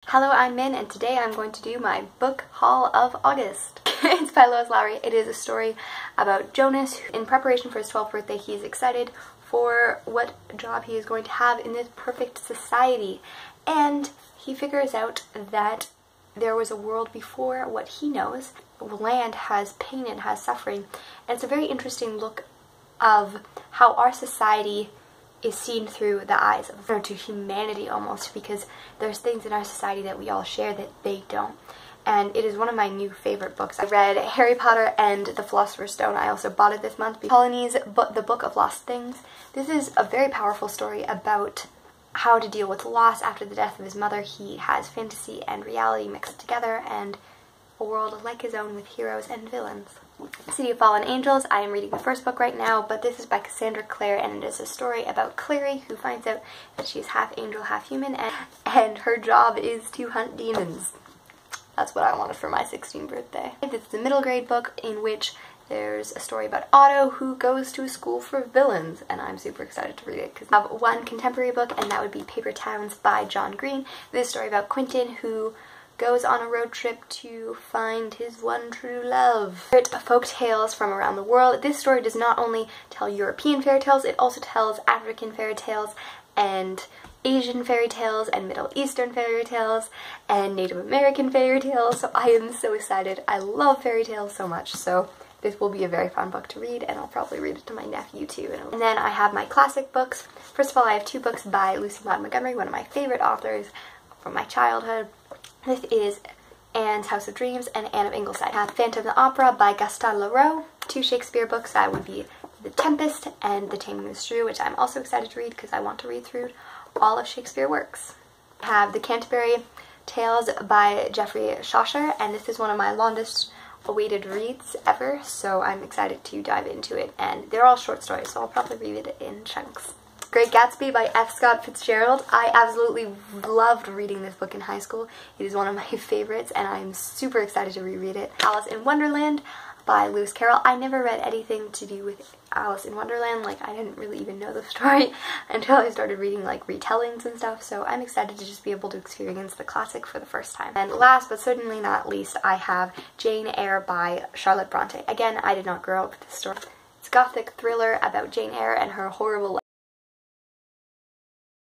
Hello, I'm Min, and today I'm going to do my book haul of August. It's by Lois Lowry. It is a story about Jonas. In preparation for his 12th birthday, he is excited for what job he is going to have in this perfect society. And he figures out that there was a world before what he knows. Land has pain and has suffering. And it's a very interesting look of how our society is seen through the eyes of to humanity almost, because there's things in our society that we all share that they don't. And it is one of my new favorite books. I read Harry Potter and the Philosopher's Stone. I also bought it this month. Polony's The Book of Lost Things. This is a very powerful story about how to deal with loss after the death of his mother. He has fantasy and reality mixed together, and a world like his own with heroes and villains. City of Fallen Angels. I am reading the first book right now, but this is by Cassandra Clare, and it is a story about Clary, who finds out that she's half angel, half human, and her job is to hunt demons. That's what I wanted for my 16th birthday. This is a middle grade book in which there's a story about Otto, who goes to a school for villains, and I'm super excited to read it because I have one contemporary book, and that would be Paper Towns by John Green. This is a story about Quentin, who goes on a road trip to find his one true love. Folk tales from around the world. This story does not only tell European fairy tales, it also tells African fairy tales and Asian fairy tales and Middle Eastern fairy tales and Native American fairy tales. So I am so excited. I love fairy tales so much, so this will be a very fun book to read, and I'll probably read it to my nephew too. And then I have my classic books. First of all, I have two books by Lucy Maud Montgomery, one of my favorite authors from my childhood. This is Anne's House of Dreams and Anne of Ingleside. I have Phantom of the Opera by Gaston Leroux. Two Shakespeare books, that would be The Tempest and The Taming of the Shrew, which I'm also excited to read because I want to read through all of Shakespeare works. I have The Canterbury Tales by Geoffrey Chaucer, and this is one of my longest awaited reads ever, so I'm excited to dive into it. And they're all short stories, so I'll probably read it in chunks. Great Gatsby by F. Scott Fitzgerald. I absolutely loved reading this book in high school. It is one of my favorites, and I'm super excited to reread it. Alice in Wonderland by Lewis Carroll. I never read anything to do with Alice in Wonderland. Like, I didn't really even know the story until I started reading like retellings and stuff, so I'm excited to just be able to experience the classic for the first time. And last but certainly not least, I have Jane Eyre by Charlotte Bronte. Again, I did not grow up with this story. It's a gothic thriller about Jane Eyre and her horrible life.